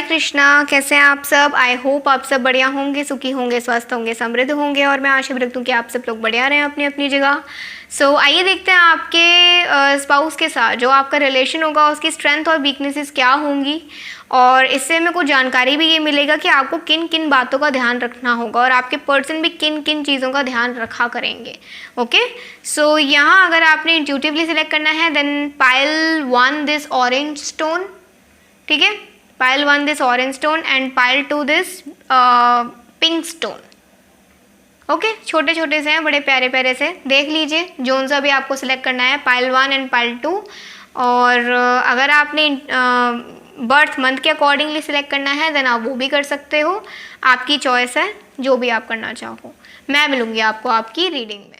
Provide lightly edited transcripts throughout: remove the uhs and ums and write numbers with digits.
हरे कृष्णा, कैसे हैं आप सब। आई होप आप सब बढ़िया होंगे, सुखी होंगे, स्वस्थ होंगे, समृद्ध होंगे और मैं आशा भी रखती हूँ कि आप सब लोग बढ़िया रहें अपनी अपनी जगह। सो आइए देखते हैं आपके स्पाउस के साथ जो आपका रिलेशन होगा उसकी स्ट्रेंथ और वीकनेसेस क्या होंगी, और इससे हमें कुछ जानकारी भी ये मिलेगा कि आपको किन किन बातों का ध्यान रखना होगा और आपके पर्सन भी किन किन चीज़ों का ध्यान रखा करेंगे। ओके, सो यहाँ अगर आपने इंट्यूटिवली सिलेक्ट करना है then pile 1 this orange stone, ठीक है, pile 1 this orange stone and pile 2 this pink stone. Okay, छोटे छोटे से हैं, बड़े प्यारे प्यारे से, देख लीजिए जोन सा भी आपको सिलेक्ट करना है, पाइल 1 एंड पाइल 2। और अगर आपने बर्थ मंथ के अकॉर्डिंगली सिलेक्ट करना है देन आप वो भी कर सकते हो, आपकी चॉइस है, जो भी आप करना चाहो। मैं मिलूंगी आपको आपकी रीडिंग में।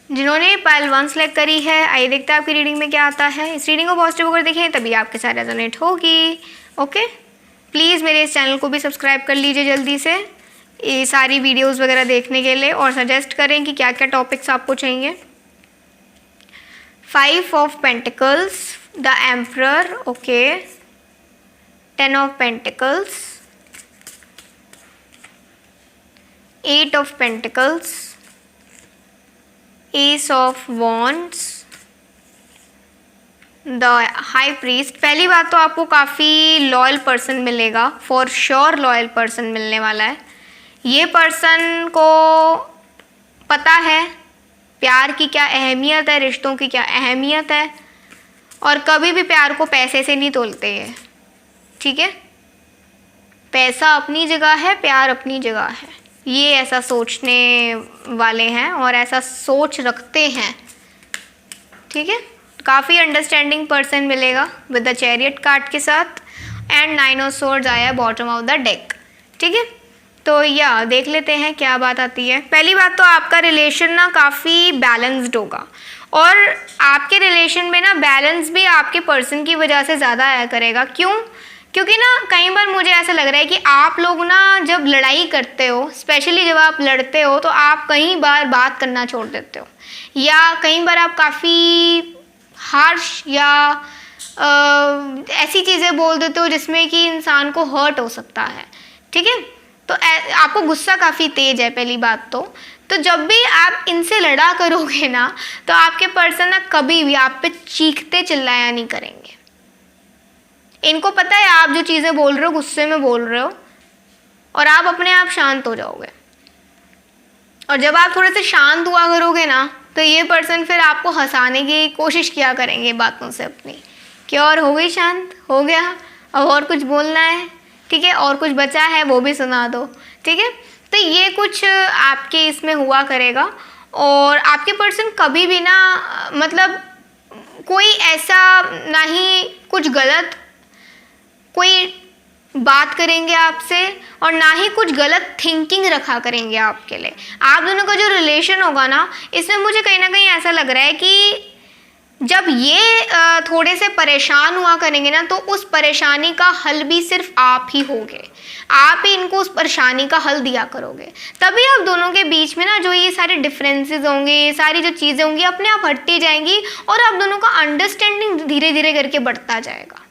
जिन्होंने पाइल 1 सेलेक्ट करी है, आइए देखते हैं आपकी रीडिंग में क्या आता है। इस रीडिंग को पॉजिटिव होकर देखें तभी आपके साथ रेजोनेट होगी। ओके, प्लीज़ मेरे इस चैनल को भी सब्सक्राइब कर लीजिए जल्दी से, ये सारी वीडियोस वगैरह देखने के लिए, और सजेस्ट करें कि क्या क्या टॉपिक्स आपको चाहिए। 5 of pentacles, the emperor, okay, 10 of pentacles, 8 of pentacles, S of wands, the high priest. पहली बात तो आपको काफ़ी लॉयल पर्सन मिलेगा, फॉर श्योर लॉयल पर्सन मिलने वाला है। ये पर्सन को पता है प्यार की क्या अहमियत है, रिश्तों की क्या अहमियत है, और कभी भी प्यार को पैसे से नहीं तोलते हैं, ठीक है। पैसा अपनी जगह है, प्यार अपनी जगह है, ये ऐसा सोचने वाले हैं और ऐसा सोच रखते हैं, ठीक है। काफ़ी अंडरस्टैंडिंग पर्सन मिलेगा विद द चैरियट कार्ड के साथ, एंड 9 ऑफ सोर्ड्स आया बॉटम ऑफ द डेक, ठीक है। तो या देख लेते हैं क्या बात आती है। पहली बात तो आपका रिलेशन ना काफ़ी बैलेंस्ड होगा, और आपके रिलेशन में ना बैलेंस भी आपके पर्सन की वजह से ज़्यादा आया करेगा। क्यों? क्योंकि ना कई बार मुझे ऐसा लग रहा है कि आप लोग ना जब लड़ाई करते हो, स्पेशली जब आप लड़ते हो, तो आप कई बार बात करना छोड़ देते हो, या कई बार आप काफ़ी हार्श या ऐसी चीज़ें बोल देते हो जिसमें कि इंसान को हर्ट हो सकता है, ठीक है। तो आपको गुस्सा काफ़ी तेज है पहली बात तो जब भी आप इनसे लड़ा करोगे ना तो आपके पर्सन ना कभी भी आप पे चीखते चिल्लाया नहीं करेंगे। इनको पता है आप जो चीज़ें बोल रहे हो गुस्से में बोल रहे हो, और आप अपने आप शांत हो जाओगे। और जब आप थोड़े से शांत हुआ करोगे ना तो ये पर्सन फिर आपको हंसाने की कोशिश किया करेंगे बातों से अपनी, क्योर हो गई, शांत हो गया? अब और कुछ बोलना है? ठीक है, और कुछ बचा है वो भी सुना दो। ठीक है, तो ये कुछ आपके इसमें हुआ करेगा। और आपके पर्सन कभी भी ना मतलब कोई ऐसा ना ही कुछ गलत कोई बात करेंगे आपसे और ना ही कुछ गलत थिंकिंग रखा करेंगे आपके लिए। आप दोनों का जो रिलेशन होगा ना, इसमें मुझे कहीं ना कहीं ऐसा लग रहा है कि जब ये थोड़े से परेशान हुआ करेंगे ना, तो उस परेशानी का हल भी सिर्फ आप ही होगे। आप ही इनको उस परेशानी का हल दिया करोगे, तभी आप दोनों के बीच में ना जो ये सारे डिफरेंसेस होंगे, ये सारी जो चीज़ें होंगी अपने आप हटती जाएंगी और आप दोनों का अंडरस्टैंडिंग धीरे धीरे करके बढ़ता जाएगा।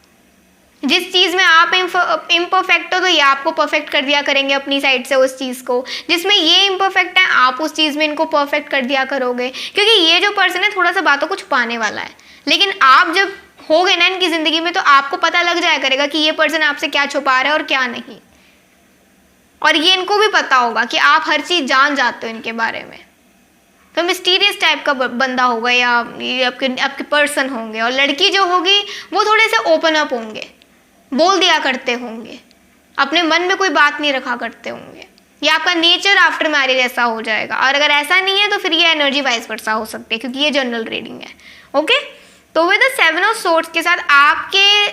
जिस चीज़ में आप इम्परफेक्ट हो तो ये आपको परफेक्ट कर दिया करेंगे अपनी साइड से उस चीज़ को, जिसमें ये इम्परफेक्ट है आप उस चीज़ में इनको परफेक्ट कर दिया करोगे। क्योंकि ये जो पर्सन है थोड़ा सा बातों को छुपाने वाला है, लेकिन आप जब हो गए ना इनकी ज़िंदगी में तो आपको पता लग जाया करेगा कि ये पर्सन आपसे क्या छुपा रहा है और क्या नहीं। और ये इनको भी पता होगा कि आप हर चीज़ जान जाते हो इनके बारे में। तो मिस्टीरियस टाइप का बंदा होगा या आपके पर्सन होंगे। और लड़की जो होगी वो थोड़े से ओपन अप होंगे, बोल दिया करते होंगे, अपने मन में कोई बात नहीं रखा करते होंगे। या आपका नेचर आफ्टर मैरिज ऐसा हो जाएगा। और अगर ऐसा नहीं है तो फिर ये एनर्जी वाइस वर्सा हो सकती है, क्योंकि ये जनरल रीडिंग है। ओके, तो विद द 7 ऑफ सोर्ड्स के साथ आपके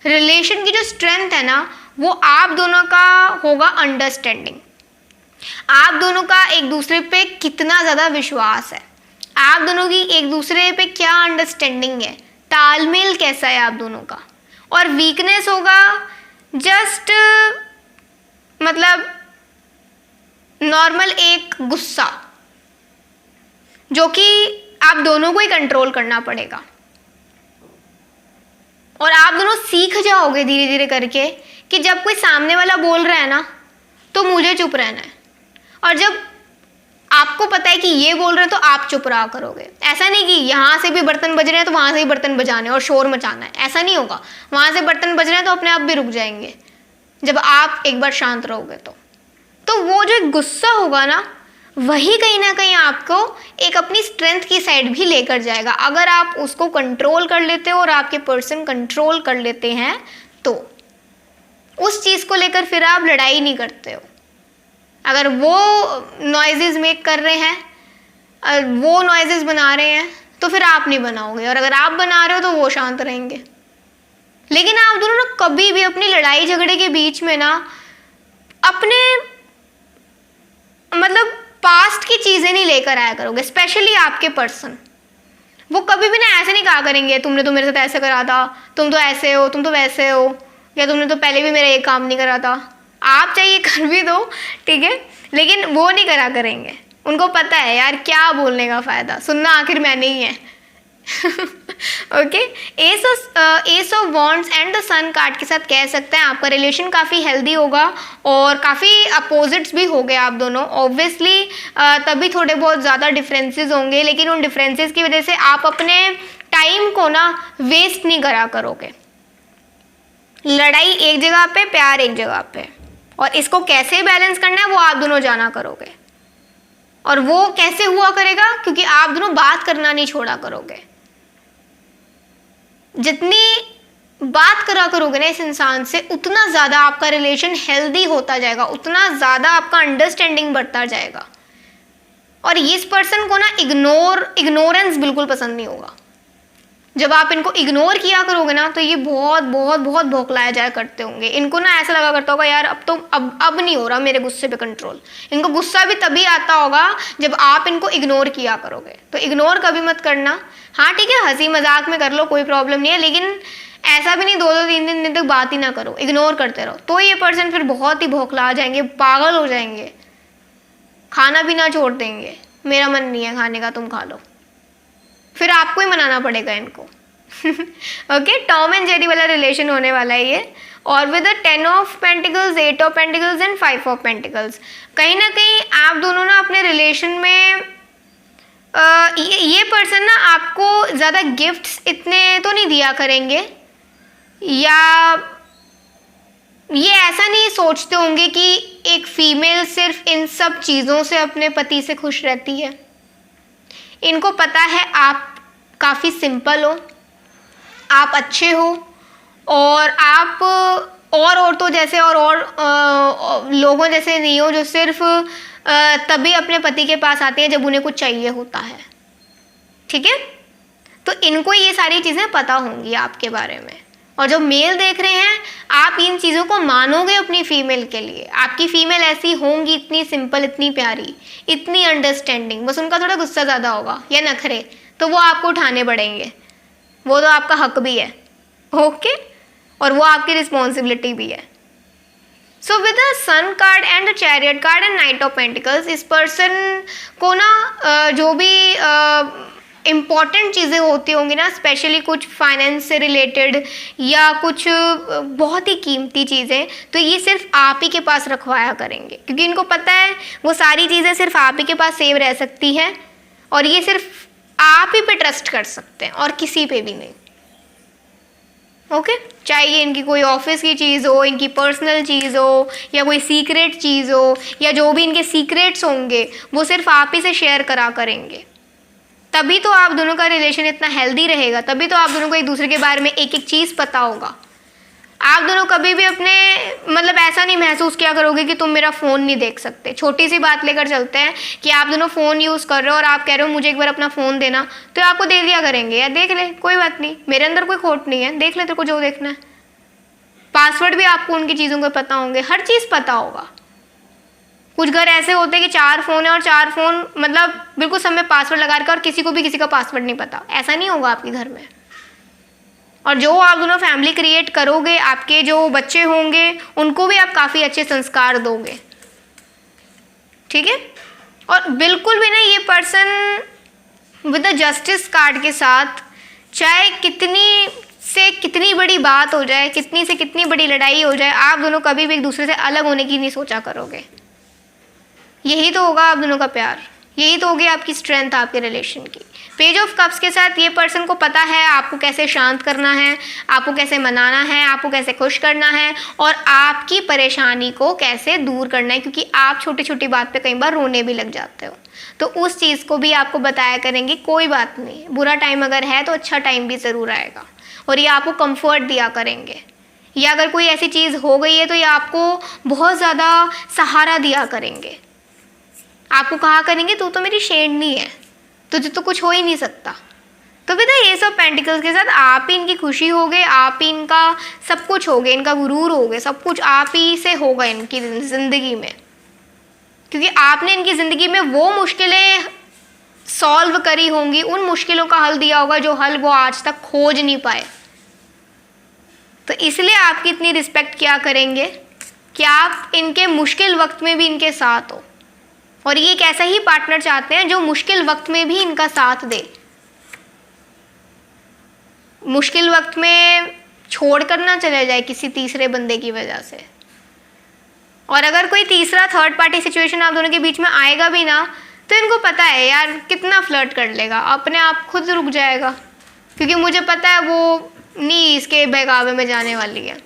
रिलेशन की जो स्ट्रेंथ है ना, वो आप दोनों का होगा अंडरस्टैंडिंग। आप दोनों का एक दूसरे पे कितना ज़्यादा विश्वास है, आप दोनों की एक दूसरे पे क्या अंडरस्टैंडिंग है, तालमेल कैसा है आप दोनों का। और वीकनेस होगा जस्ट मतलब नॉर्मल एक गुस्सा, जो कि आप दोनों को ही कंट्रोल करना पड़ेगा। और आप दोनों सीख जाओगे धीरे धीरे करके कि जब कोई सामने वाला बोल रहा है ना तो मुझे चुप रहना है, और जब आपको पता है कि ये बोल रहे हैं तो आप चुप रहा करोगे। ऐसा नहीं कि यहाँ से भी बर्तन बज रहे हैं तो वहाँ से भी बर्तन बजाने और शोर मचाना है, ऐसा नहीं होगा। वहाँ से बर्तन बज रहे हैं तो अपने आप भी रुक जाएंगे जब आप एक बार शांत रहोगे। तो वो जो गुस्सा होगा ना, वही कहीं ना कहीं आपको एक अपनी स्ट्रेंथ की साइड भी लेकर जाएगा। अगर आप उसको कंट्रोल कर लेते हो और आपके पर्सन कंट्रोल कर लेते हैं तो उस चीज़ को लेकर फिर आप लड़ाई नहीं करते हो। अगर वो नॉइजेस मेक कर रहे हैं, वो नॉइजेस बना रहे हैं, तो फिर आप नहीं बनाओगे। और अगर आप बना रहे हो तो वो शांत रहेंगे। लेकिन आप दोनों ना कभी भी अपनी लड़ाई झगड़े के बीच में ना अपने मतलब पास्ट की चीज़ें नहीं लेकर आया करोगे। स्पेशली आपके पर्सन, वो कभी भी ना ऐसे नहीं कहा करेंगे तुमने तो मेरे साथ ऐसे करा था, तुम तो ऐसे हो, तुम तो वैसे हो, या तुमने तो पहले भी मेरा ये काम नहीं करा था। आप चाहिए कर भी दो, ठीक है, लेकिन वो नहीं करा करेंगे। उनको पता है यार क्या बोलने का फ़ायदा, सुनना आखिर मैंने ही है। Okay, ace of wands and the sun card के साथ कह सकते हैं आपका रिलेशन काफ़ी हेल्दी होगा और काफ़ी अपोजिट्स भी हो गए आप दोनों। ऑब्वियसली तभी थोड़े बहुत ज़्यादा डिफरेंसेस होंगे, लेकिन उन डिफरेंसेस की वजह से आप अपने टाइम को ना वेस्ट नहीं करा करोगे। लड़ाई एक जगह पे, प्यार एक जगह पे, और इसको कैसे बैलेंस करना है वो आप दोनों जाना करोगे। और वो कैसे हुआ करेगा, क्योंकि आप दोनों बात करना नहीं छोड़ा करोगे। जितनी बात करा करोगे ना इस इंसान से, उतना ज़्यादा आपका रिलेशन हेल्दी होता जाएगा, उतना ज़्यादा आपका अंडरस्टैंडिंग बढ़ता जाएगा। और इस पर्सन को ना इग्नोरेंस बिल्कुल पसंद नहीं होगा। जब आप इनको इग्नोर किया करोगे ना तो ये बहुत बहुत बहुत भौंकलाया जाया करते होंगे। इनको ना ऐसा लगा करता होगा यार अब तो अब नहीं हो रहा मेरे गुस्से पे कंट्रोल। इनको गुस्सा भी तभी आता होगा जब आप इनको इग्नोर किया करोगे। तो इग्नोर कभी मत करना। हाँ ठीक है, हंसी मजाक में कर लो, कोई प्रॉब्लम नहीं है, लेकिन ऐसा भी नहीं 2-2 3 दिन तक बात ही ना करो, इग्नोर करते रहो। तो ये पर्सन फिर बहुत ही भौंकला जाएंगे, पागल हो जाएंगे, खाना पीना छोड़ देंगे, मेरा मन नहीं है खाने का, तुम खा लो, फिर आपको ही मनाना पड़ेगा इनको। ओके, टॉम एंड जेरी वाला रिलेशन होने वाला है ये। और with 10 of pentacles, 8 of pentacles and 5 of pentacles, कहीं ना कहीं आप दोनों ना अपने रिलेशन में ये पर्सन ना आपको ज़्यादा गिफ्ट्स इतने तो नहीं दिया करेंगे, या ये ऐसा नहीं सोचते होंगे कि एक फीमेल सिर्फ इन सब चीज़ों से अपने पति से खुश रहती है। इनको पता है आप काफ़ी सिंपल हो, आप अच्छे हो और आप और औरतों जैसे और लोगों जैसे नहीं हो जो सिर्फ तभी अपने पति के पास आते हैं जब उन्हें कुछ चाहिए होता है। ठीक है, तो इनको ये सारी चीज़ें पता होंगी आपके बारे में। और जो मेल देख रहे हैं, आप इन चीज़ों को मानोगे अपनी फीमेल के लिए। आपकी फीमेल ऐसी होंगी, इतनी सिंपल, इतनी प्यारी, इतनी अंडरस्टैंडिंग, बस उनका थोड़ा गुस्सा ज़्यादा होगा या नखरे, तो वो आपको उठाने पड़ेंगे, वो तो आपका हक भी है। ओके, और वो आपकी रिस्पॉन्सिबिलिटी भी है। So with the sun card and the chariot card and knight of pentacles, इस पर्सन को ना जो भी इम्पॉर्टेंट चीज़ें होती होंगी ना, स्पेशली कुछ फाइनेंस से रिलेटेड या कुछ बहुत ही कीमती चीज़ें, तो ये सिर्फ आप ही के पास रखवाया करेंगे, क्योंकि इनको पता है वो सारी चीज़ें सिर्फ आप ही के पास सेव रह सकती हैं और ये सिर्फ आप ही पे ट्रस्ट कर सकते हैं और किसी पे भी नहीं। ओके, चाहे ये इनकी कोई ऑफिस की चीज़ हो, इनकी पर्सनल चीज़ हो, या कोई सीक्रेट चीज़ हो, या जो भी इनके सीक्रेट्स होंगे वो सिर्फ आप ही से शेयर करा करेंगे। तभी तो आप दोनों का रिलेशन इतना हेल्दी रहेगा, तभी तो आप दोनों को एक दूसरे के बारे में एक एक चीज़ पता होगा। आप दोनों कभी भी अपने मतलब ऐसा नहीं महसूस किया करोगे कि तुम मेरा फ़ोन नहीं देख सकते। छोटी सी बात लेकर चलते हैं कि आप दोनों फ़ोन यूज़ कर रहे हो और आप कह रहे हो मुझे एक बार अपना फ़ोन देना, तो आपको दे दिया करेंगे, या देख ले कोई बात नहीं, मेरे अंदर कोई खोट नहीं है, देख ले तेरे को जो देखना है। पासवर्ड भी आपको उनकी चीज़ों के पता होंगे, हर चीज़ पता होगा। कुछ घर ऐसे होते हैं कि 4 फ़ोन है और 4 फ़ोन मतलब बिल्कुल सब में पासवर्ड लगा रखा और किसी को भी किसी का पासवर्ड नहीं पता। ऐसा नहीं होगा आपके घर में। और जो आप दोनों फैमिली क्रिएट करोगे, आपके जो बच्चे होंगे उनको भी आप काफ़ी अच्छे संस्कार दोगे। ठीक है, और बिल्कुल भी ना ये person with the justice card के साथ, चाहे कितनी से कितनी बड़ी बात हो जाए, कितनी से कितनी बड़ी लड़ाई हो जाए, आप दोनों कभी भी एक दूसरे से अलग होने की नहीं सोचा करोगे। यही तो होगा आप दोनों का प्यार, यही तो होगी आपकी स्ट्रेंथ आपके रिलेशन की। पेज ऑफ कप्स के साथ ये पर्सन को पता है आपको कैसे शांत करना है, आपको कैसे मनाना है, आपको कैसे खुश करना है और आपकी परेशानी को कैसे दूर करना है, क्योंकि आप छोटी छोटी बात पे कई बार रोने भी लग जाते हो। तो उस चीज़ को भी आपको बताया करेंगे, कोई बात नहीं, बुरा टाइम अगर है तो अच्छा टाइम भी ज़रूर आएगा। और ये आपको कंफर्ट दिया करेंगे, या अगर कोई ऐसी चीज़ हो गई है तो ये आपको बहुत ज़्यादा सहारा दिया करेंगे। आपको कहा करेंगे तू तो मेरी शेरनी है, तुझे तो कुछ हो ही नहीं सकता। तो बेटा ये सब पेंटिकल्स के साथ आप ही इनकी खुशी होगे, आप ही इनका सब कुछ होगे, इनका गुरूर होगे, सब कुछ आप ही से होगा इनकी ज़िंदगी में, क्योंकि आपने इनकी ज़िंदगी में वो मुश्किलें सॉल्व करी होंगी, उन मुश्किलों का हल दिया होगा जो हल वो आज तक खोज नहीं पाए। तो इसलिए आपकी इतनी रिस्पेक्ट किया करेंगे कि आप इनके मुश्किल वक्त में भी इनके साथ हो। और ये एक ऐसा ही पार्टनर चाहते हैं जो मुश्किल वक्त में भी इनका साथ दे, मुश्किल वक्त में छोड़ कर ना चले जाए किसी तीसरे बंदे की वजह से। और अगर कोई तीसरा थर्ड पार्टी सिचुएशन आप दोनों के बीच में आएगा भी ना, तो इनको पता है यार कितना फ्लर्ट कर लेगा, अपने आप खुद रुक जाएगा, क्योंकि मुझे पता है वो नहीं इसके बहकावे में जाने वाली है।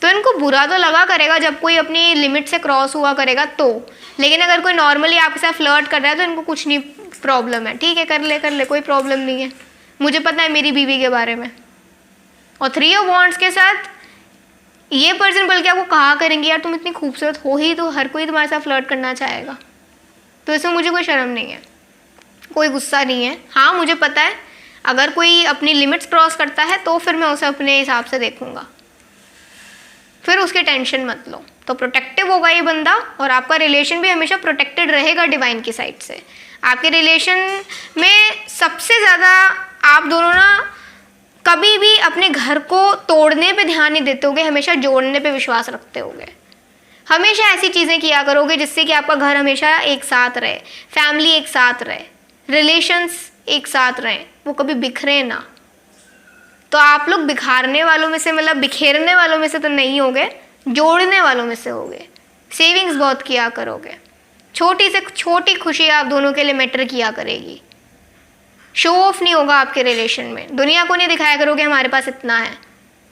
तो इनको बुरा तो लगा करेगा जब कोई अपनी लिमिट से क्रॉस हुआ करेगा तो, लेकिन अगर कोई नॉर्मली आपके साथ फ्लर्ट कर रहा है तो इनको कुछ नहीं प्रॉब्लम है, ठीक है कर ले, कोई प्रॉब्लम नहीं है, मुझे पता है मेरी बीवी के बारे में। और 3 ऑफ वॉन्ड्स के साथ ये पर्सन बल्कि आपको कहा करेंगे यार तुम इतनी खूबसूरत हो ही तो हर कोई तुम्हारे साथ फ्लर्ट करना चाहेगा, तो इसमें मुझे कोई शर्म नहीं है, कोई गुस्सा नहीं है। हाँ मुझे पता है अगर कोई अपनी लिमिट्स क्रॉस करता है तो फिर मैं उसे अपने हिसाब से देखूंगा, फिर उसकी टेंशन मत लो। तो प्रोटेक्टिव होगा ये बंदा और आपका रिलेशन भी हमेशा प्रोटेक्टेड रहेगा डिवाइन की साइड से। आपके रिलेशन में सबसे ज़्यादा आप दोनों ना कभी भी अपने घर को तोड़ने पे ध्यान नहीं देते होगे, हमेशा जोड़ने पे विश्वास रखते होगे। हमेशा ऐसी चीज़ें किया करोगे जिससे कि आपका घर हमेशा एक साथ रहे, फैमिली एक साथ रहे, रिलेशंस एक साथ रहें, वो कभी बिखरे ना। तो आप लोग बिखारने वालों में से मतलब बिखेरने वालों में से तो नहीं होगे, जोड़ने वालों में से होगे। सेविंग्स बहुत किया करोगे, छोटी से छोटी खुशी आप दोनों के लिए मैटर किया करेगी। शो ऑफ नहीं होगा आपके रिलेशन में, दुनिया को नहीं दिखाया करोगे हमारे पास इतना है,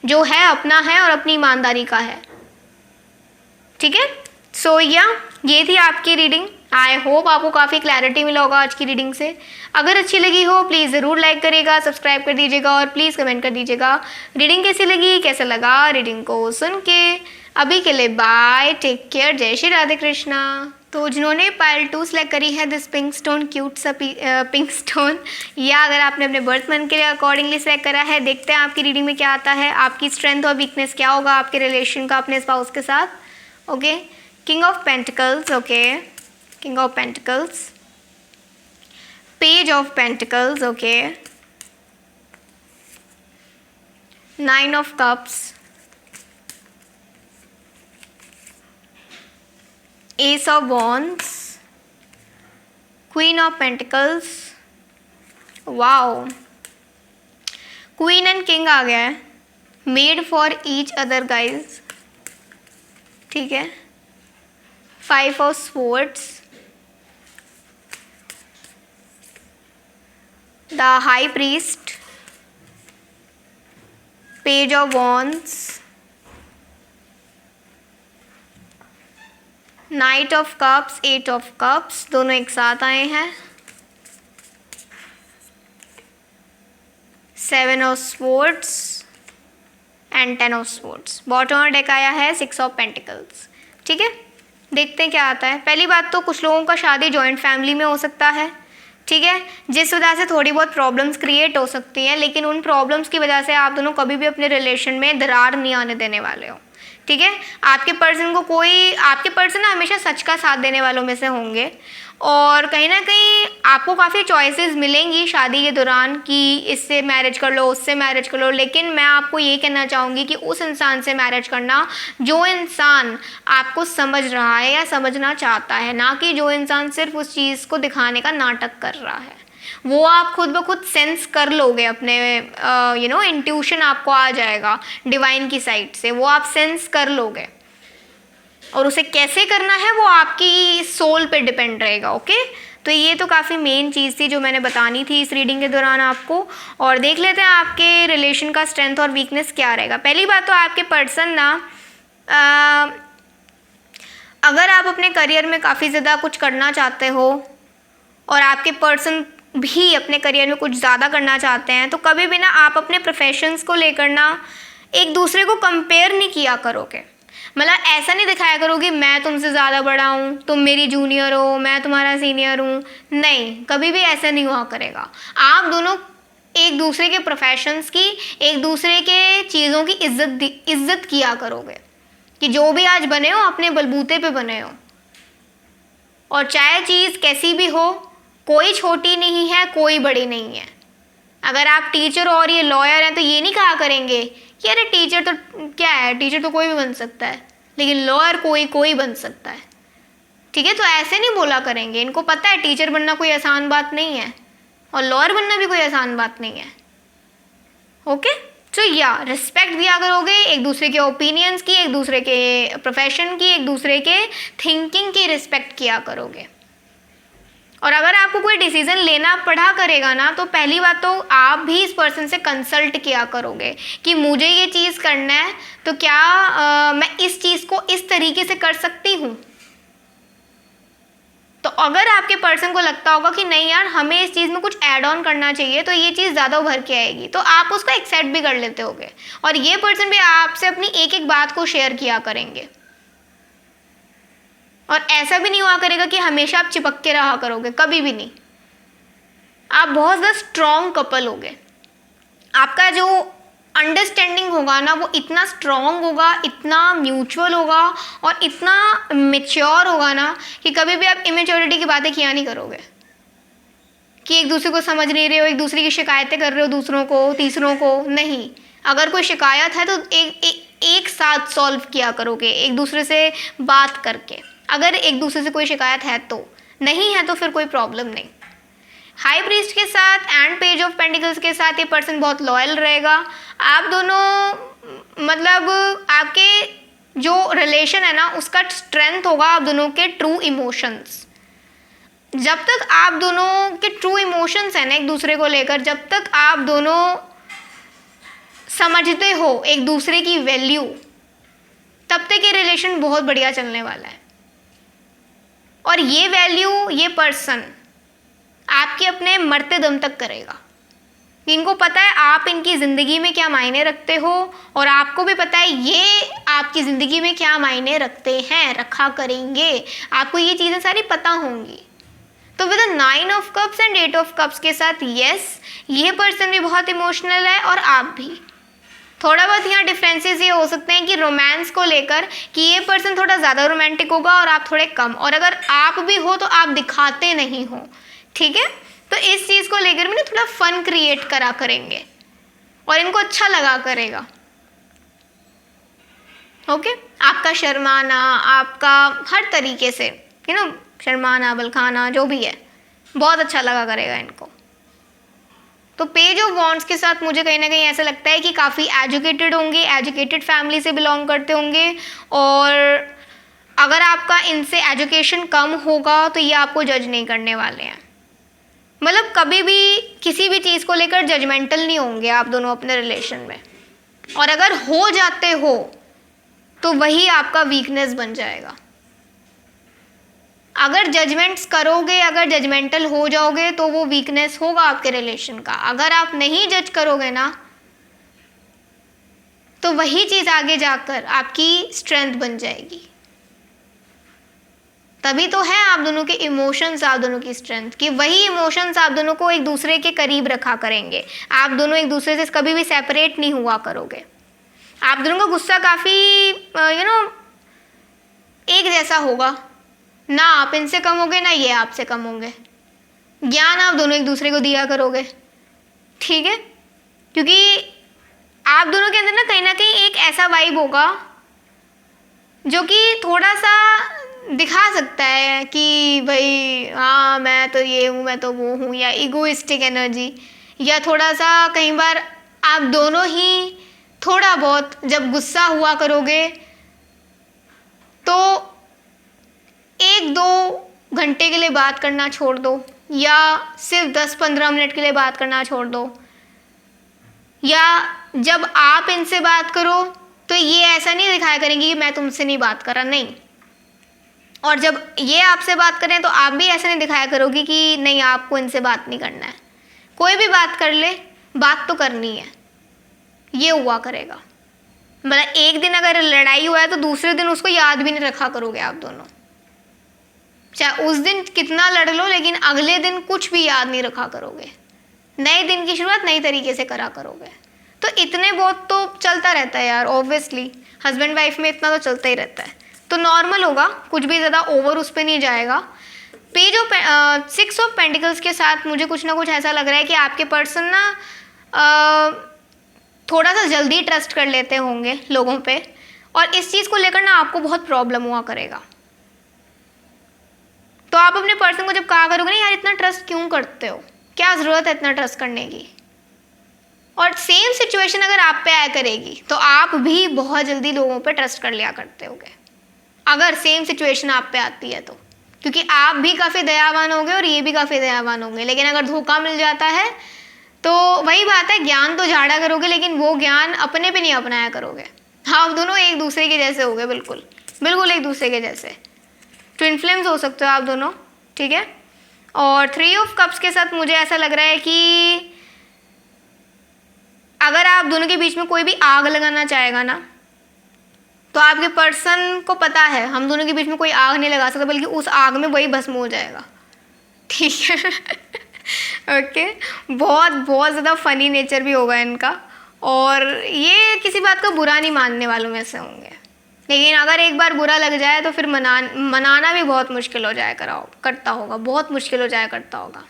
जो है अपना है और अपनी ईमानदारी का है। ठीक है, सो या ये थी आपकी रीडिंग। आई होप आपको काफ़ी क्लैरिटी मिला होगा आज की रीडिंग से। अगर अच्छी लगी हो प्लीज़ ज़रूर लाइक करिएगा, सब्सक्राइब कर दीजिएगा और प्लीज़ कमेंट कर दीजिएगा रीडिंग कैसी लगी, कैसा लगा रीडिंग को सुन के। अभी के लिए बाय, टेक केयर, जय श्री राधे कृष्णा। तो जिन्होंने पाइल 2 सेलेक्ट करी है दिस पिंक स्टोन, क्यूट सा पिंक स्टोन, या अगर आपने अपने बर्थ मंथ के लिए अकॉर्डिंगली सेलेक्ट करा है, देखते हैं आपकी रीडिंग में क्या आता है, आपकी स्ट्रेंथ और वीकनेस क्या होगा आपके रिलेशन का अपने स्पाउस के साथ। Okay, king of pentacles, okay, king of pentacles, page of pentacles, okay, 9 of cups, ace of wands, queen of pentacles, wow, queen and king आ गया है, made for each other guys, ठीक है, 5 of swords, the high priest, page of wands, knight of cups, 8 of cups, दोनों एक साथ आए हैं, 7 of swords and 10 of swords. Bottom deck आया है 6 ऑफ पेंटिकल्स। ठीक है, देखते हैं क्या आता है। पहली बात तो कुछ लोगों का शादी जॉइंट फैमिली में हो सकता है, ठीक है, जिस वजह से थोड़ी बहुत प्रॉब्लम्स क्रिएट हो सकती हैं, लेकिन उन प्रॉब्लम्स की वजह से आप दोनों कभी भी अपने रिलेशन में दरार नहीं आने देने वाले हो। ठीक है, आपके पर्सन हमेशा सच का साथ देने वालों में से होंगे और कहीं ना कहीं आपको काफ़ी चॉइसेस मिलेंगी शादी के दौरान कि इससे मैरिज कर लो, उससे मैरिज कर लो, लेकिन मैं आपको ये कहना चाहूँगी कि उस इंसान से मैरिज करना जो इंसान आपको समझ रहा है या समझना चाहता है, ना कि जो इंसान सिर्फ उस चीज़ को दिखाने का नाटक कर रहा है। वो आप खुद ब खुद सेंस कर लोगे, अपने इंट्यूशन आपको आ जाएगा डिवाइन की साइड से, वो आप सेंस कर लोगे और उसे कैसे करना है वो आपकी सोल पे डिपेंड रहेगा। ओके, तो ये तो काफ़ी मेन चीज़ थी जो मैंने बतानी थी इस रीडिंग के दौरान आपको। और देख लेते हैं आपके रिलेशन का स्ट्रेंथ और वीकनेस क्या रहेगा। पहली बात तो आपके पर्सन ना, अगर आप अपने करियर में काफ़ी ज़्यादा कुछ करना चाहते हो और आपके पर्सन भी अपने करियर में कुछ ज़्यादा करना चाहते हैं, तो कभी भी ना आप अपने प्रोफेशंस को लेकर ना एक दूसरे को कंपेयर नहीं किया करोगे। मतलब ऐसा नहीं दिखाया करोगे मैं तुमसे ज़्यादा बड़ा हूँ, तुम मेरी जूनियर हो, मैं तुम्हारा सीनियर हूँ। नहीं, कभी भी ऐसा नहीं हुआ करेगा। आप दोनों एक दूसरे के प्रोफेशंस की, एक दूसरे के चीज़ों की इज्जत किया करोगे कि जो भी आज बने हो अपने बलबूते पे बने हो, और चाहे चीज़ कैसी भी हो, कोई छोटी नहीं है, कोई बड़ी नहीं है। अगर आप टीचर और ये लॉयर हैं तो ये नहीं कहा करेंगे कि अरे टीचर तो क्या है, टीचर तो कोई भी बन सकता है, लेकिन लॉयर कोई बन सकता है। ठीक है, तो ऐसे नहीं बोला करेंगे। इनको पता है टीचर बनना कोई आसान बात नहीं है और लॉयर बनना भी कोई आसान बात नहीं है। ओके, तो या रिस्पेक्ट दिया करोगे एक दूसरे के ओपिनियंस की, एक दूसरे के प्रोफेशन की, एक दूसरे के थिंकिंग की रिस्पेक्ट किया करोगे। और अगर आपको कोई डिसीजन लेना पड़ा करेगा ना, तो पहली बात तो आप भी इस पर्सन से कंसल्ट किया करोगे कि मुझे ये चीज़ करना है तो क्या मैं इस चीज़ को इस तरीके से कर सकती हूँ। तो अगर आपके पर्सन को लगता होगा कि नहीं यार हमें इस चीज़ में कुछ ऐड ऑन करना चाहिए, तो ये चीज़ ज़्यादा उभर के आएगी, तो आप उसको एक्सेप्ट भी कर लेते होगे और ये पर्सन भी आपसे अपनी एक एक बात को शेयर किया करेंगे। और ऐसा भी नहीं हुआ करेगा कि हमेशा आप चिपक के रहा करोगे, कभी भी नहीं। आप बहुत ज़्यादा स्ट्रॉन्ग कपल होगे। आपका जो अंडरस्टैंडिंग होगा ना वो इतना स्ट्रॉन्ग होगा, इतना म्यूचुअल होगा और इतना मेच्योर होगा ना कि कभी भी आप इमेच्योरिटी की बातें किया नहीं करोगे कि एक दूसरे को समझ नहीं रहे हो, एक दूसरे की शिकायतें कर रहे हो दूसरों को, तीसरों को। नहीं, अगर कोई शिकायत है तो एक साथ सॉल्व किया करोगे, एक दूसरे से बात करके। अगर एक दूसरे से कोई शिकायत है तो, नहीं है तो फिर कोई प्रॉब्लम नहीं। हाई प्रीस्ट के साथ एंड पेज ऑफ पेंटिकल्स के साथ ये पर्सन बहुत लॉयल रहेगा। आप दोनों मतलब आपके जो रिलेशन है ना उसका स्ट्रेंथ होगा आप दोनों के ट्रू इमोशंस। जब तक आप दोनों के ट्रू इमोशंस हैं ना एक दूसरे को लेकर, जब तक आप दोनों समझते हो एक दूसरे की वैल्यू, तब तक ये रिलेशन बहुत बढ़िया चलने वाला है। और ये वैल्यू ये पर्सन आपके अपने मरते दम तक करेगा। इनको पता है आप इनकी ज़िंदगी में क्या मायने रखते हो और आपको भी पता है ये आपकी ज़िंदगी में क्या मायने रखते हैं, रखा करेंगे। आपको ये चीज़ें सारी पता होंगी। तो with 9 of cups and 8 of cups के साथ यस, ये पर्सन भी बहुत इमोशनल है और आप भी। थोड़ा बहुत यहाँ डिफरेंसेस ये हो सकते हैं कि रोमांस को लेकर कि ये पर्सन थोड़ा ज़्यादा रोमांटिक होगा और आप थोड़े कम, और अगर आप भी हो तो आप दिखाते नहीं हो, ठीक है। तो इस चीज़ को लेकर भी ना थोड़ा फन क्रिएट करा करेंगे और इनको अच्छा लगा करेगा। ओके, आपका शर्माना, आपका हर तरीके से शर्माना, बलखाना, जो भी है, बहुत अच्छा लगा करेगा इनको। तो पेज ऑफ वॉन्ड्स के साथ मुझे कहीं ना कहीं ऐसा लगता है कि काफ़ी एजुकेटेड होंगे, एजुकेटेड फैमिली से बिलोंग करते होंगे, और अगर आपका इनसे एजुकेशन कम होगा तो ये आपको जज नहीं करने वाले हैं। मतलब कभी भी किसी भी चीज़ को लेकर जजमेंटल नहीं होंगे आप दोनों अपने रिलेशन में, और अगर हो जाते हो तो वही आपका वीकनेस बन जाएगा। अगर जजमेंट्स करोगे, अगर जजमेंटल हो जाओगे तो वो वीकनेस होगा आपके रिलेशन का। अगर आप नहीं जज करोगे ना तो वही चीज़ आगे जाकर आपकी स्ट्रेंथ बन जाएगी। तभी तो है आप दोनों के इमोशंस, आप दोनों की स्ट्रेंथ, कि वही इमोशंस आप दोनों को एक दूसरे के करीब रखा करेंगे। आप दोनों एक दूसरे से कभी भी सेपरेट नहीं हुआ करोगे। आप दोनों का गुस्सा काफ़ी एक जैसा होगा, ना आप इनसे कम होगे ना ये आपसे कम होंगे। ज्ञान आप दोनों एक दूसरे को दिया करोगे, ठीक है, क्योंकि आप दोनों के अंदर ना कहीं एक ऐसा वाइब होगा जो कि थोड़ा सा दिखा सकता है कि भाई हाँ मैं तो ये हूँ, मैं तो वो हूँ, या इगोइस्टिक एनर्जी, या थोड़ा सा कई बार आप दोनों ही थोड़ा बहुत जब गुस्सा हुआ करोगे तो 1-2 घंटे के लिए बात करना छोड़ दो, या सिर्फ 10-15 मिनट के लिए बात करना छोड़ दो, या जब आप इनसे बात करो तो ये ऐसा नहीं दिखाया करेंगी कि मैं तुमसे नहीं बात कर रहा, नहीं, और जब ये आपसे बात करें तो आप भी ऐसा नहीं दिखाया करोगी कि नहीं आपको इनसे बात नहीं करना है। कोई भी बात कर ले, बात तो करनी है, ये हुआ करेगा। मतलब एक दिन अगर लड़ाई हुआ है तो दूसरे दिन उसको याद भी नहीं रखा करोगे आप दोनों, चाहे उस दिन कितना लड़ लो, लेकिन अगले दिन कुछ भी याद नहीं रखा करोगे। नए दिन की शुरुआत नई तरीके से करा करोगे। तो इतने बहुत तो चलता रहता है यार, ऑब्वियसली हस्बैंड वाइफ में इतना तो चलता ही रहता है, तो नॉर्मल होगा, कुछ भी ज़्यादा ओवर उस पर नहीं जाएगा। पेज ऑफ 6 ऑफ पेंटिकल्स के साथ मुझे कुछ ना कुछ ऐसा लग रहा है कि आपके पर्सन ना थोड़ा सा जल्दी ट्रस्ट कर लेते होंगे लोगों पे, और इस चीज़ को लेकर ना आपको बहुत प्रॉब्लम हुआ करेगा। तो आप अपने पर्सन को जब कहा करोगे ना यार इतना ट्रस्ट क्यों करते हो, क्या ज़रूरत है इतना ट्रस्ट करने की, और सेम सिचुएशन अगर आप पे आया करेगी तो आप भी बहुत जल्दी लोगों पे ट्रस्ट कर लिया करते होगे, अगर सेम सिचुएशन आप पे आती है तो, क्योंकि आप भी काफ़ी दयावान होंगे और ये भी काफ़ी दयावान होंगे। लेकिन अगर धोखा मिल जाता है तो वही बात है, ज्ञान तो झाड़ा करोगे लेकिन वो ज्ञान अपने पे नहीं अपनाया करोगे। आप दोनों एक दूसरे के जैसे होगे, बिल्कुल बिल्कुल एक दूसरे के जैसे, ट्विन फ्लेम्स हो सकते हो आप दोनों, ठीक है। और 3 ऑफ कप्स के साथ मुझे ऐसा लग रहा है कि अगर आप दोनों के बीच में कोई भी आग लगाना चाहेगा ना तो आपके पर्सन को पता है हम दोनों के बीच में कोई आग नहीं लगा सकता, बल्कि उस आग में वही भस्म हो जाएगा, ठीक है। ओके, बहुत बहुत ज़्यादा फनी नेचर भी होगा इनका, और ये किसी बात का बुरा नहीं मानने वालों में से होंगे, लेकिन अगर एक बार बुरा लग जाए तो फिर मनाना भी बहुत मुश्किल हो जाया करता होगा, बहुत मुश्किल हो जाया करता होगा।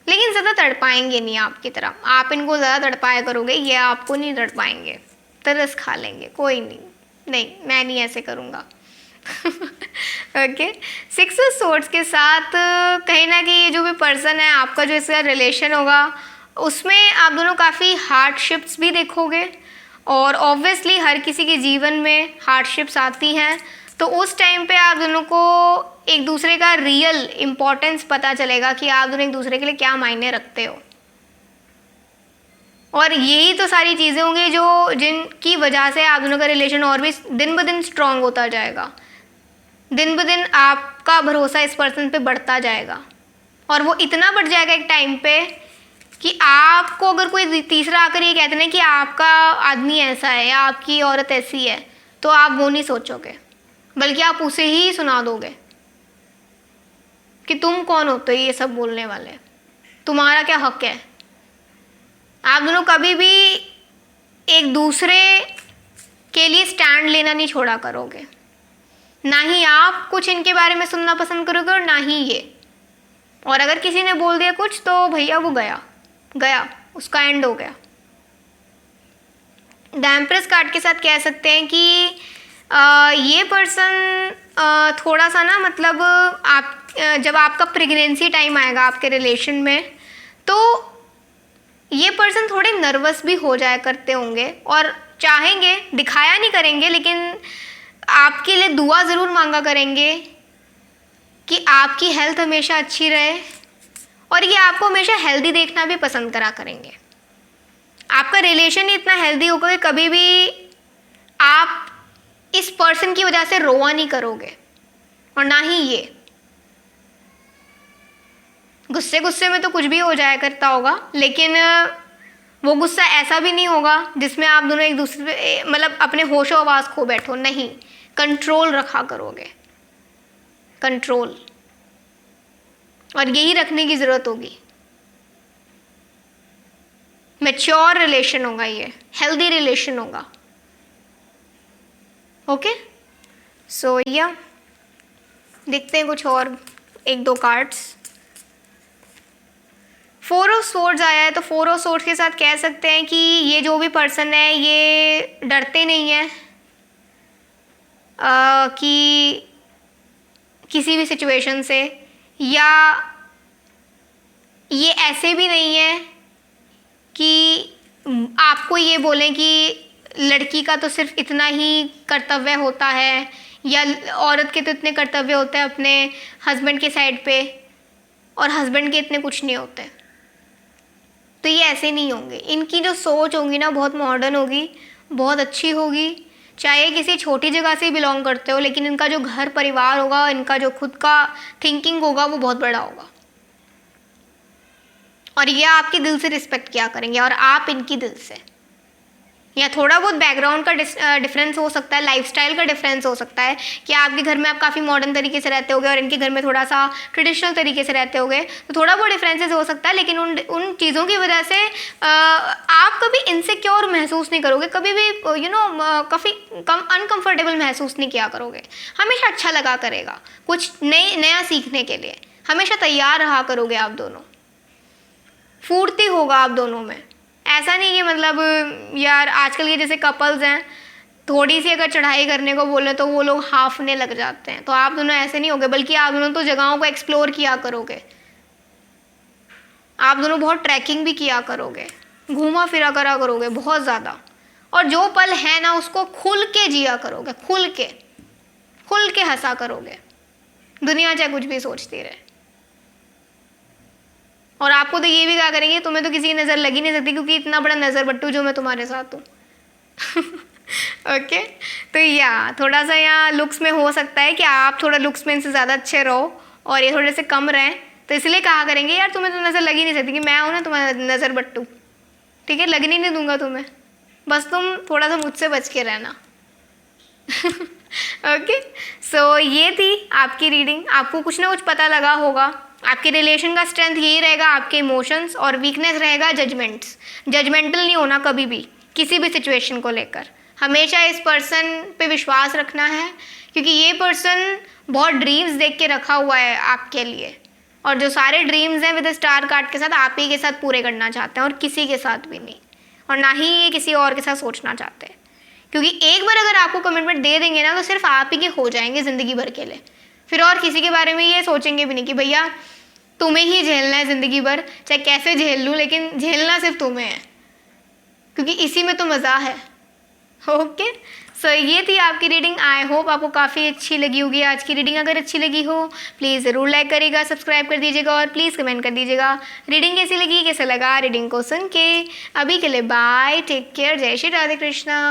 लेकिन ज़्यादा तड़पाएंगे नहीं आपकी तरह, आप इनको ज़्यादा तड़पाया करोगे, ये आपको नहीं तड़पाएंगे, तरस खा लेंगे, कोई नहीं मैं नहीं ऐसे करूँगा। ओके, 6 ऑफ सोर्ड्स के साथ कहीं ना कहीं ये जो भी पर्सन है आपका, जो इसका रिलेशन होगा उसमें आप दोनों काफ़ी हार्डशिप्स भी देखोगे, और ऑब्वियसली हर किसी के जीवन में हार्डशिप्स आती हैं, तो उस टाइम पे आप दोनों को एक दूसरे का रियल इम्पोर्टेंस पता चलेगा कि आप दोनों एक दूसरे के लिए क्या मायने रखते हो। और यही तो सारी चीज़ें होंगी जो जिनकी वजह से आप दोनों का रिलेशन और भी दिन ब दिन स्ट्रॉन्ग होता जाएगा। दिन ब दिन आपका भरोसा इस पर्सन पे बढ़ता जाएगा, और वो इतना बढ़ जाएगा एक टाइम पे कि आपको अगर कोई तीसरा आकर ये कहते हैं कि आपका आदमी ऐसा है या आपकी औरत ऐसी है, तो आप वो नहीं सोचोगे, बल्कि आप उसे ही सुना दोगे कि तुम कौन होते हो ये सब बोलने वाले, तुम्हारा क्या हक है। आप दोनों कभी भी एक दूसरे के लिए स्टैंड लेना नहीं छोड़ा करोगे, ना ही आप कुछ इनके बारे में सुनना पसंद करोगे और ना ही ये। और अगर किसी ने बोल दिया कुछ तो भैया वो गया, उसका एंड हो गया। द एम्प्रेस कार्ड के साथ कह सकते हैं कि ये पर्सन थोड़ा सा ना, मतलब आप जब आपका प्रेगनेंसी टाइम आएगा आपके रिलेशन में, तो ये पर्सन थोड़े नर्वस भी हो जाया करते होंगे और चाहेंगे, दिखाया नहीं करेंगे, लेकिन आपके लिए दुआ ज़रूर मांगा करेंगे कि आपकी हेल्थ हमेशा अच्छी रहे, और ये आपको हमेशा हेल्दी देखना भी पसंद करा करेंगे। आपका रिलेशन ही इतना हेल्दी होगा कि कभी भी आप इस पर्सन की वजह से रोआ नहीं करोगे, और ना ही ये। गुस्से में तो कुछ भी हो जाया करता होगा, लेकिन वो गुस्सा ऐसा भी नहीं होगा जिसमें आप दोनों एक दूसरे पे मतलब अपने होशो आवाज़ खो बैठो, नहीं, कंट्रोल रखा करोगे, कंट्रोल। और यही रखने की ज़रूरत होगी। मैच्योर रिलेशन होगा, ये हेल्दी रिलेशन होगा। ओके, सो या देखते हैं कुछ और एक दो कार्ड्स। 4 ऑफ सोर्ड्स आया है, तो 4 ऑफ सोर्ड्स के साथ कह सकते हैं कि ये जो भी पर्सन है ये डरते नहीं है कि किसी भी सिचुएशन से, या ये ऐसे भी नहीं है कि आपको ये बोलें कि लड़की का तो सिर्फ इतना ही कर्तव्य होता है, या औरत के तो इतने कर्तव्य होते हैं अपने हस्बैंड के साइड पे, और हस्बैंड के इतने कुछ नहीं होते। तो ये ऐसे नहीं होंगे। इनकी जो सोच होगी ना बहुत मॉडर्न होगी, बहुत अच्छी होगी। चाहे किसी छोटी जगह से बिलोंग करते हो, लेकिन इनका जो घर परिवार होगा, इनका जो खुद का थिंकिंग होगा वो बहुत बड़ा होगा, और ये आपके दिल से रिस्पेक्ट किया करेंगे और आप इनकी दिल से। या थोड़ा बहुत बैकग्राउंड का डिफरेंस हो सकता है, लाइफस्टाइल का डिफरेंस हो सकता है कि आपके घर में आप काफ़ी मॉडर्न तरीके से रहते होगे और इनके घर में थोड़ा सा ट्रेडिशनल तरीके से रहते होगे, तो थोड़ा बहुत डिफरेंसेस हो सकता है। लेकिन उन चीज़ों की वजह से आप कभी इनसिक्योर महसूस नहीं करोगे, कभी भी काफ़ी अनकम्फर्टेबल महसूस नहीं किया करोगे। हमेशा अच्छा लगा करेगा, कुछ नया सीखने के लिए हमेशा तैयार रहा करोगे। आप दोनों फूर्ति होगा आप दोनों में। ऐसा नहीं कि मतलब यार आजकल के जैसे कपल्स हैं, थोड़ी सी अगर चढ़ाई करने को बोले तो वो लोग हाफने लग जाते हैं, तो आप दोनों ऐसे नहीं होगे, बल्कि आप दोनों तो जगहों को एक्सप्लोर किया करोगे। आप दोनों बहुत ट्रैकिंग भी किया करोगे, घूमा फिरा करा करोगे बहुत ज़्यादा, और जो पल है ना उसको खुल के जिया करोगे, खुल के हंसा करोगे, दुनिया चाहे कुछ भी सोचती रहे। और आपको तो ये भी कहा करेंगे तुम्हें तो किसी की नज़र लग ही नहीं सकती, क्योंकि इतना बड़ा नज़र बट्टू जो मैं तुम्हारे साथ हूँ। ओके, तो या थोड़ा सा यहाँ लुक्स में हो सकता है कि आप थोड़ा लुक्स में इनसे ज़्यादा अच्छे रहो और ये थोड़े से कम रहें, तो इसलिए कहा करेंगे यार तुम्हें तो नज़र लग ही नहीं सकती कि मैं हूँ ना तुम्हारा नज़र बट्टू, ठीक है, लगने नहीं दूंगा तुम्हें, बस तुम थोड़ा सा मुझसे बच के रहना। ओके, सो ये थी आपकी रीडिंग। आपको कुछ ना कुछ पता लगा होगा। आपके रिलेशन का स्ट्रेंथ यही रहेगा, आपके इमोशंस, और वीकनेस रहेगा जजमेंट्स। जजमेंटल नहीं होना कभी भी किसी भी सिचुएशन को लेकर। हमेशा इस पर्सन पे विश्वास रखना है, क्योंकि ये पर्सन बहुत ड्रीम्स देख के रखा हुआ है आपके लिए, और जो सारे ड्रीम्स हैं विद स्टार कार्ड के साथ आप ही के साथ पूरे करना चाहते हैं, और किसी के साथ भी नहीं, और ना ही ये किसी और के साथ सोचना चाहते हैं। क्योंकि एक बार अगर आपको कमिटमेंट दे देंगे ना, तो सिर्फ आप ही के हो जाएंगे ज़िंदगी भर के लिए। फिर और किसी के बारे में ये सोचेंगे भी नहीं कि भैया तुम्हें ही झेलना है ज़िंदगी भर, चाहे कैसे झेल लूँ, लेकिन झेलना सिर्फ तुम्हें है, क्योंकि इसी में तो मज़ा है। ओके, सो ये थी आपकी रीडिंग। आई होप आपको काफ़ी अच्छी लगी होगी आज की रीडिंग। अगर अच्छी लगी हो प्लीज़ ज़रूर लाइक करिएगा, सब्सक्राइब कर दीजिएगा, और प्लीज़ कमेंट कर दीजिएगा रीडिंग कैसी लगी, कैसा लगा रीडिंग को सुन के। अभी के लिए बाय, टेक केयर, जय श्री राधे कृष्णा।